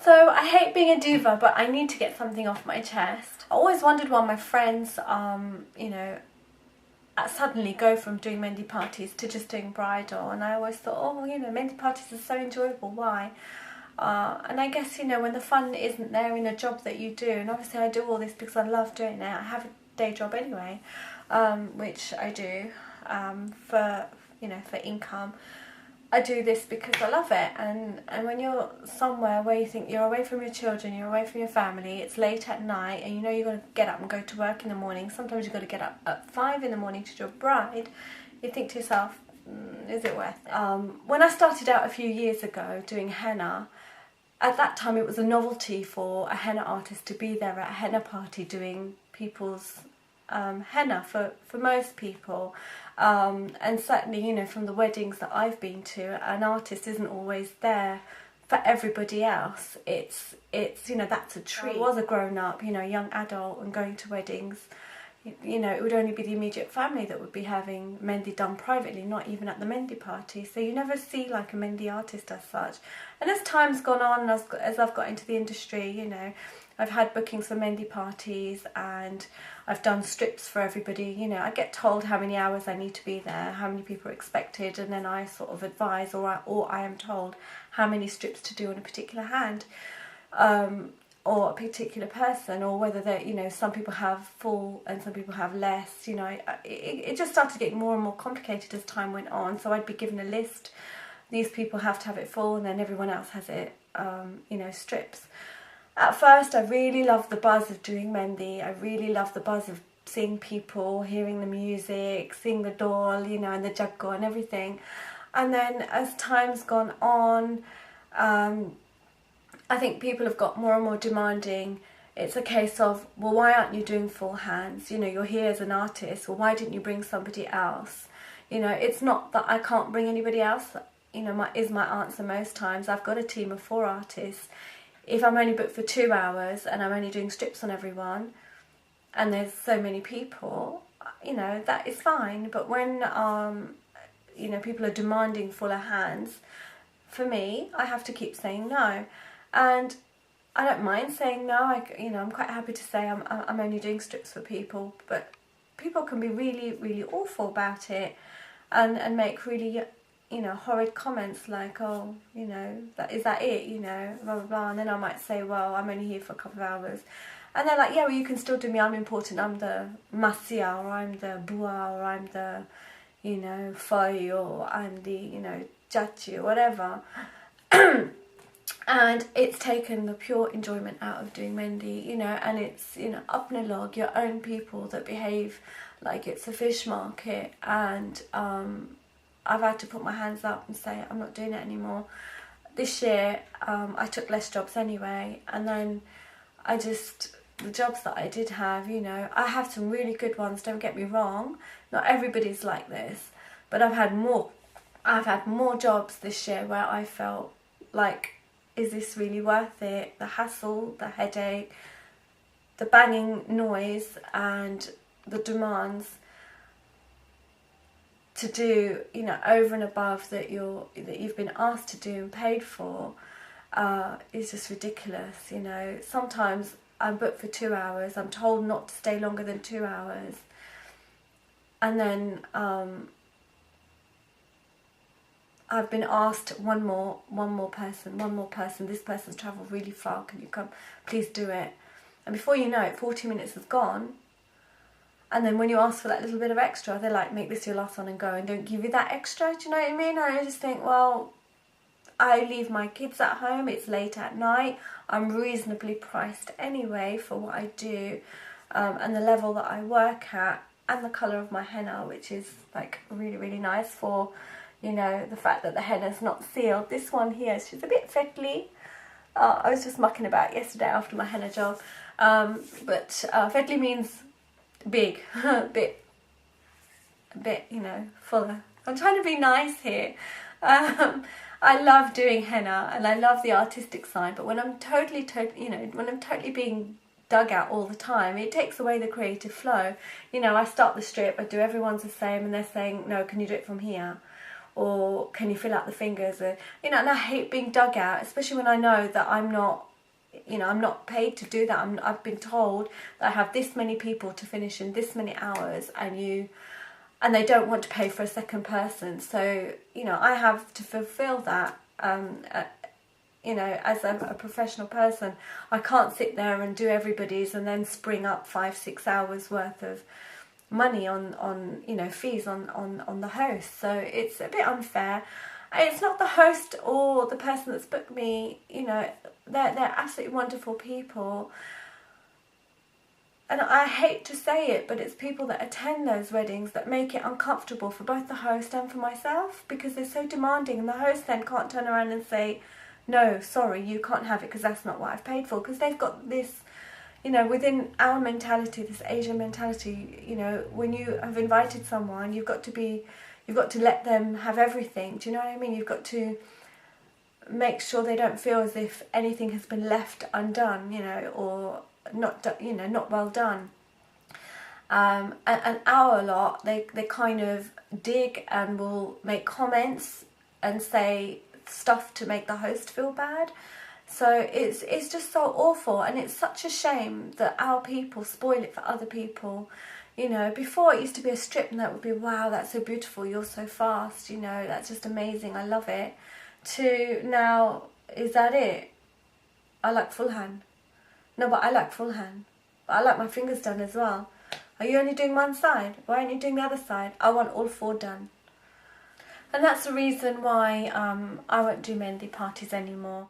So I hate being a diva, but I need to get something off my chest. I always wondered why my friends, you know, suddenly go from doing Mehndi parties to just doing bridal, and I always thought, oh, you know, Mehndi parties are so enjoyable, why? And I guess, you know, when the fun isn't there in a job that you do, and obviously I do all this because I love doing it. I have a day job anyway, which I do for, you know, for income. I do this because I love it, and when you're somewhere where you think you're away from your children, you're away from your family, it's late at night, and you know you're going to get up and go to work in the morning. Sometimes you've got to get up at 5 in the morning to do a bride. You think to yourself, is it worth it? When I started out a few years ago doing henna, at that time it was a novelty for a henna artist to be there at a henna party doing people's henna for most people. And certainly, you know, from the weddings that I've been to, an artist isn't always there for everybody else. It's you know, that's a treat. I was a grown-up, you know, young adult and going to weddings. You know, it would only be the immediate family that would be having Mehndi done privately, not even at the Mehndi party. So you never see like a Mehndi artist as such. And as time's gone on, as I've got into the industry, you know, I've had bookings for Mehndi parties, and I've done strips for everybody. You know, I get told how many hours I need to be there, how many people are expected, and then I sort of advise, or I am told how many strips to do on a particular hand, or a particular person, or whether they, you know, some people have full and some people have less. You know, it just started getting more and more complicated as time went on. So I'd be given a list. These people have to have it full, and then everyone else has it, you know, strips. At first, I really loved the buzz of doing Mehndi. I really loved the buzz of seeing people, hearing the music, seeing the doll, you know, and the jaggo and everything. And then as time's gone on, I think people have got more and more demanding. It's a case of, well, why aren't you doing full hands? You know, you're here as an artist. Well, why didn't you bring somebody else? You know, it's not that I can't bring anybody else. You know, my answer most times. I've got a team of 4 artists. If I'm only booked for 2 hours and I'm only doing strips on everyone, and there's so many people, you know, that is fine. But when, you know, people are demanding fuller hands, for me, I have to keep saying no. And I don't mind saying no. You know, I'm quite happy to say I'm only doing strips for people. But people can be really, really awful about it, and make really, you know, horrid comments like, oh, you know, is that it, you know, blah, blah, blah. And then I might say, well, I'm only here for a couple of hours. And they're like, yeah, well, you can still do me, I'm important, I'm the masia, or I'm the bua, or I'm the, you know, fai, or I'm the, you know, jachi, or whatever. And it's taken the pure enjoyment out of doing Mehndi, you know, and it's, you know, upnalog, your own people that behave like it's a fish market. And I've had to put my hands up and say I'm not doing it anymore. This year I took less jobs anyway, and then the jobs that I did have, you know, I have some really good ones, don't get me wrong, not everybody's like this, but I've had more jobs this year where I felt like, is this really worth it? The hassle, the headache, the banging noise, and the demands to do, you know, over and above that you've been asked to do and paid for, is just ridiculous. You know, sometimes I'm booked for 2 hours. I'm told not to stay longer than 2 hours, and then I've been asked one more person. This person's travelled really far. Can you come? Please do it. And before you know it, 40 minutes has gone. And then when you ask for that little bit of extra, they're like, make this your last one and go, and don't give you that extra. Do you know what I mean? And I just think, well, I leave my kids at home. It's late at night. I'm reasonably priced anyway for what I do, and the level that I work at, and the colour of my henna, which is like really, really nice for, you know, the fact that the henna's not sealed. This one here, she's a bit fettly. I was just mucking about yesterday after my henna job. But fettly means big, a bit, you know, fuller. I'm trying to be nice here. I love doing henna and I love the artistic side, but when I'm totally being dug out all the time, it takes away the creative flow. You know, I start the strip, I do everyone's the same, and they're saying, no, can you do it from here? Or can you fill out the fingers? You know, and I hate being dug out, especially when I know that I'm not you know, I'm not paid to do that. I've been told that I have this many people to finish in this many hours, and they don't want to pay for a second person. So, you know, I have to fulfill that. You know, as a professional person, I can't sit there and do everybody's and then spring up 5-6 hours worth of money on you know, fees on the host. So it's a bit unfair. It's not the host or the person that's booked me, you know, they're absolutely wonderful people. And I hate to say it, but it's people that attend those weddings that make it uncomfortable for both the host and for myself, because they're so demanding, and the host then can't turn around and say, no, sorry, you can't have it because that's not what I've paid for. Because they've got this, you know, within our mentality, this Asian mentality, you know, when you have invited someone, you've got to let them have everything. Do you know what I mean? You've got to make sure they don't feel as if anything has been left undone, you know, or not, you know, not well done. And our lot, they kind of dig and will make comments and say stuff to make the host feel bad. So it's just so awful, and it's such a shame that our people spoil it for other people. You know, before it used to be a strip and that would be, wow, that's so beautiful, you're so fast, you know, that's just amazing, I love it. To now, is that it? I like full hand. No, but I like full hand. But I like my fingers done as well. Are you only doing one side? Why aren't you doing the other side? I want all 4 done. And that's the reason why I won't do Mehndi parties anymore.